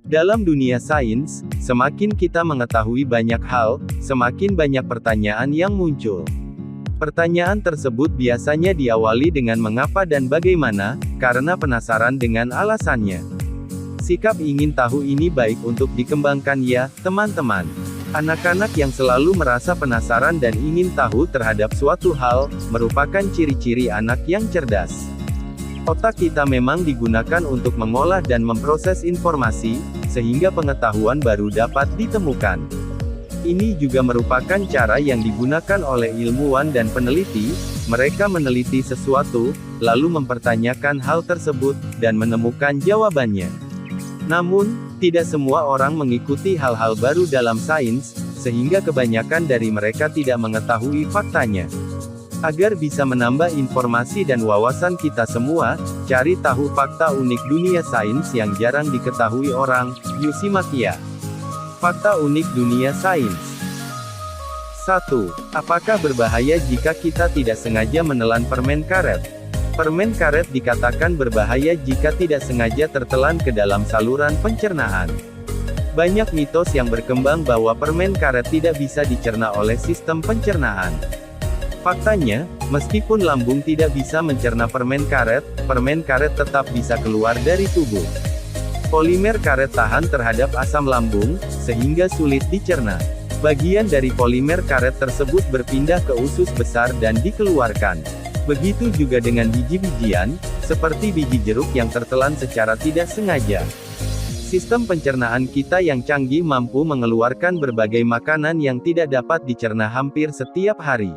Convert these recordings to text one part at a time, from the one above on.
Dalam dunia sains, semakin kita mengetahui banyak hal, semakin banyak pertanyaan yang muncul. Pertanyaan tersebut biasanya diawali dengan mengapa dan bagaimana, karena penasaran dengan alasannya. Sikap ingin tahu ini baik untuk dikembangkan ya, teman-teman. Anak-anak yang selalu merasa penasaran dan ingin tahu terhadap suatu hal, merupakan ciri-ciri anak yang cerdas. Otak kita memang digunakan untuk mengolah dan memproses informasi, sehingga pengetahuan baru dapat ditemukan. Ini juga merupakan cara yang digunakan oleh ilmuwan dan peneliti. Mereka meneliti sesuatu, lalu mempertanyakan hal tersebut, dan menemukan jawabannya. Namun, tidak semua orang mengikuti hal-hal baru dalam sains, sehingga kebanyakan dari mereka tidak mengetahui faktanya. Agar bisa menambah informasi dan wawasan kita semua, cari tahu fakta unik dunia sains yang jarang diketahui orang. Yusi Makia. Fakta unik dunia sains. 1. Apakah berbahaya jika kita tidak sengaja menelan permen karet? Permen karet dikatakan berbahaya jika tidak sengaja tertelan ke dalam saluran pencernaan. Banyak mitos yang berkembang bahwa permen karet tidak bisa dicerna oleh sistem pencernaan. Faktanya, meskipun lambung tidak bisa mencerna permen karet tetap bisa keluar dari tubuh. Polimer karet tahan terhadap asam lambung, sehingga sulit dicerna. Bagian dari polimer karet tersebut berpindah ke usus besar dan dikeluarkan. Begitu juga dengan biji-bijian, seperti biji jeruk yang tertelan secara tidak sengaja. Sistem pencernaan kita yang canggih mampu mengeluarkan berbagai makanan yang tidak dapat dicerna hampir setiap hari.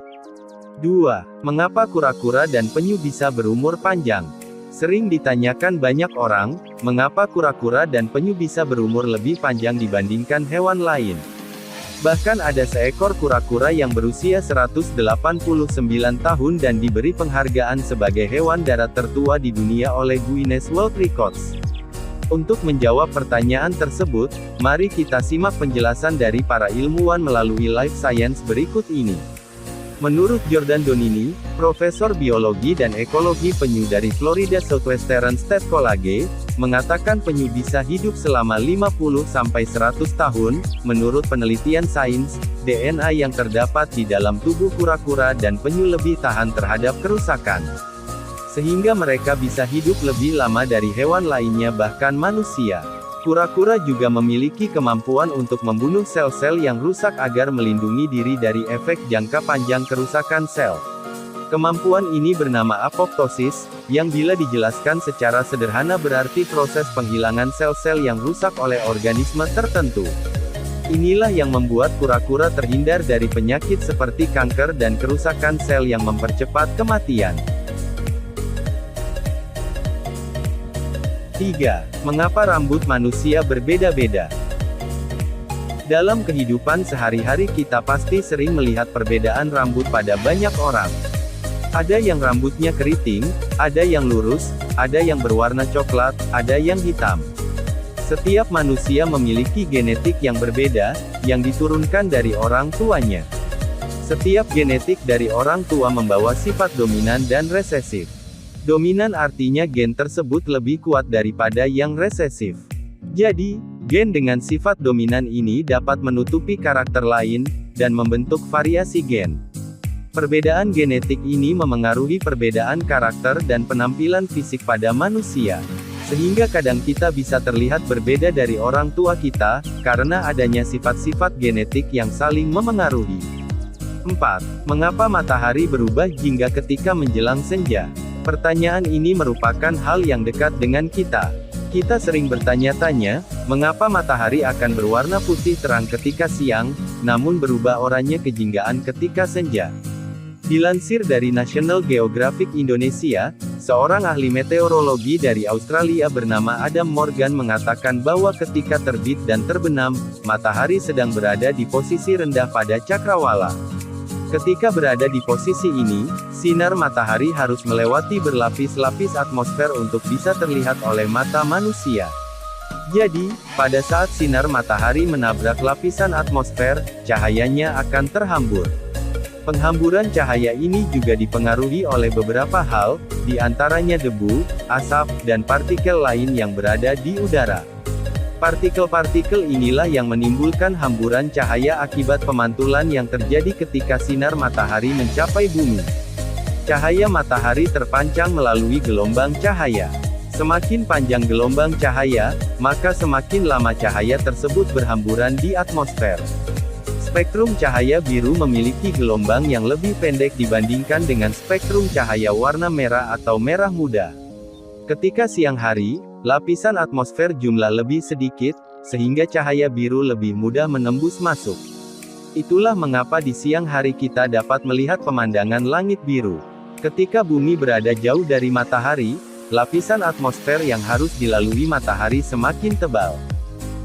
2. Mengapa kura-kura dan penyu bisa berumur panjang? Sering ditanyakan banyak orang, mengapa kura-kura dan penyu bisa berumur lebih panjang dibandingkan hewan lain. Bahkan ada seekor kura-kura yang berusia 189 tahun dan diberi penghargaan sebagai hewan darat tertua di dunia oleh Guinness World Records. Untuk menjawab pertanyaan tersebut, mari kita simak penjelasan dari para ilmuwan melalui life science berikut ini. Menurut Jordan Donini, Profesor Biologi dan Ekologi Penyu dari Florida Southwestern State College, mengatakan penyu bisa hidup selama 50-100 tahun. Menurut penelitian sains, DNA yang terdapat di dalam tubuh kura-kura dan penyu lebih tahan terhadap kerusakan. Sehingga mereka bisa hidup lebih lama dari hewan lainnya bahkan manusia. Kura-kura juga memiliki kemampuan untuk membunuh sel-sel yang rusak agar melindungi diri dari efek jangka panjang kerusakan sel. Kemampuan ini bernama apoptosis, yang bila dijelaskan secara sederhana berarti proses penghilangan sel-sel yang rusak oleh organisme tertentu. Inilah yang membuat kura-kura terhindar dari penyakit seperti kanker dan kerusakan sel yang mempercepat kematian. 3. Mengapa rambut manusia berbeda-beda? Dalam kehidupan sehari-hari kita pasti sering melihat perbedaan rambut pada banyak orang. Ada yang rambutnya keriting, ada yang lurus, ada yang berwarna coklat, ada yang hitam. Setiap manusia memiliki genetik yang berbeda, yang diturunkan dari orang tuanya. Setiap genetik dari orang tua membawa sifat dominan dan resesif. Dominan artinya gen tersebut lebih kuat daripada yang resesif. Jadi, gen dengan sifat dominan ini dapat menutupi karakter lain, dan membentuk variasi gen. Perbedaan genetik ini memengaruhi perbedaan karakter dan penampilan fisik pada manusia. Sehingga kadang kita bisa terlihat berbeda dari orang tua kita, karena adanya sifat-sifat genetik yang saling memengaruhi. 4. Mengapa matahari berubah hingga ketika menjelang senja? Pertanyaan ini merupakan hal yang dekat dengan kita. Kita sering bertanya-tanya, mengapa matahari akan berwarna putih terang ketika siang, namun berubah oranye kejinggaan ketika senja. Dilansir dari National Geographic Indonesia, seorang ahli meteorologi dari Australia bernama Adam Morgan mengatakan bahwa ketika terbit dan terbenam, matahari sedang berada di posisi rendah pada cakrawala. Ketika berada di posisi ini, sinar matahari harus melewati berlapis-lapis atmosfer untuk bisa terlihat oleh mata manusia. Jadi, pada saat sinar matahari menabrak lapisan atmosfer, cahayanya akan terhambur. Penghamburan cahaya ini juga dipengaruhi oleh beberapa hal, di antaranya debu, asap, dan partikel lain yang berada di udara. Partikel-partikel inilah yang menimbulkan hamburan cahaya akibat pemantulan yang terjadi ketika sinar matahari mencapai bumi. Cahaya matahari terpancang melalui gelombang cahaya. Semakin panjang gelombang cahaya, maka semakin lama cahaya tersebut berhamburan di atmosfer. Spektrum cahaya biru memiliki gelombang yang lebih pendek dibandingkan dengan spektrum cahaya warna merah atau merah muda. Ketika siang hari, lapisan atmosfer jumlah lebih sedikit, sehingga cahaya biru lebih mudah menembus masuk. Itulah mengapa di siang hari kita dapat melihat pemandangan langit biru. Ketika bumi berada jauh dari matahari, lapisan atmosfer yang harus dilalui matahari semakin tebal.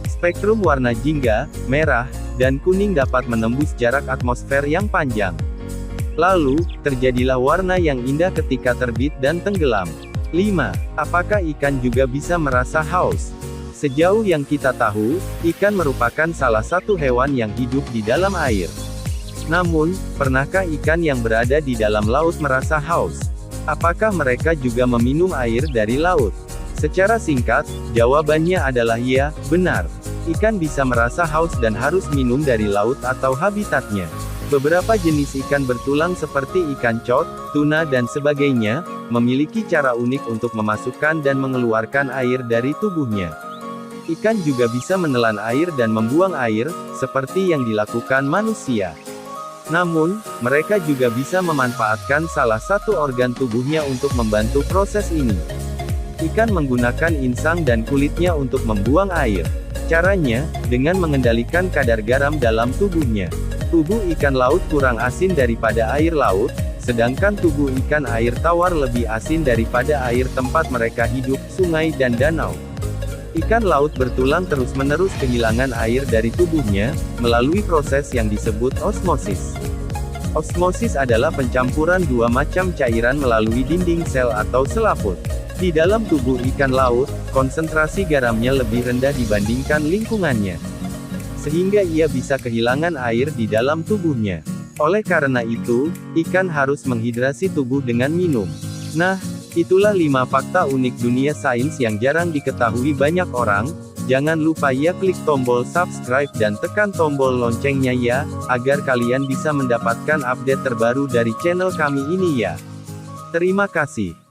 Spektrum warna jingga, merah, dan kuning dapat menembus jarak atmosfer yang panjang. Lalu, terjadilah warna yang indah ketika terbit dan tenggelam. 5. Apakah ikan juga bisa merasa haus? Sejauh yang kita tahu, ikan merupakan salah satu hewan yang hidup di dalam air. Namun, pernahkah ikan yang berada di dalam laut merasa haus? Apakah mereka juga meminum air dari laut? Secara singkat, jawabannya adalah iya, benar. Ikan bisa merasa haus dan harus minum dari laut atau habitatnya. Beberapa jenis ikan bertulang seperti ikan cod, tuna dan sebagainya, memiliki cara unik untuk memasukkan dan mengeluarkan air dari tubuhnya. Ikan juga bisa menelan air dan membuang air, seperti yang dilakukan manusia. Namun, mereka juga bisa memanfaatkan salah satu organ tubuhnya untuk membantu proses ini. Ikan menggunakan insang dan kulitnya untuk membuang air. Caranya, dengan mengendalikan kadar garam dalam tubuhnya. Tubuh ikan laut kurang asin daripada air laut, sedangkan tubuh ikan air tawar lebih asin daripada air tempat mereka hidup, sungai dan danau. Ikan laut bertulang terus-menerus kehilangan air dari tubuhnya, melalui proses yang disebut osmosis. Osmosis adalah pencampuran dua macam cairan melalui dinding sel atau selaput. Di dalam tubuh ikan laut, konsentrasi garamnya lebih rendah dibandingkan lingkungannya. Sehingga ia bisa kehilangan air di dalam tubuhnya. Oleh karena itu, ikan harus menghidrasi tubuh dengan minum. Nah, itulah 5 fakta unik dunia sains yang jarang diketahui banyak orang. Jangan lupa ya klik tombol subscribe dan tekan tombol loncengnya ya, agar kalian bisa mendapatkan update terbaru dari channel kami ini ya. Terima kasih.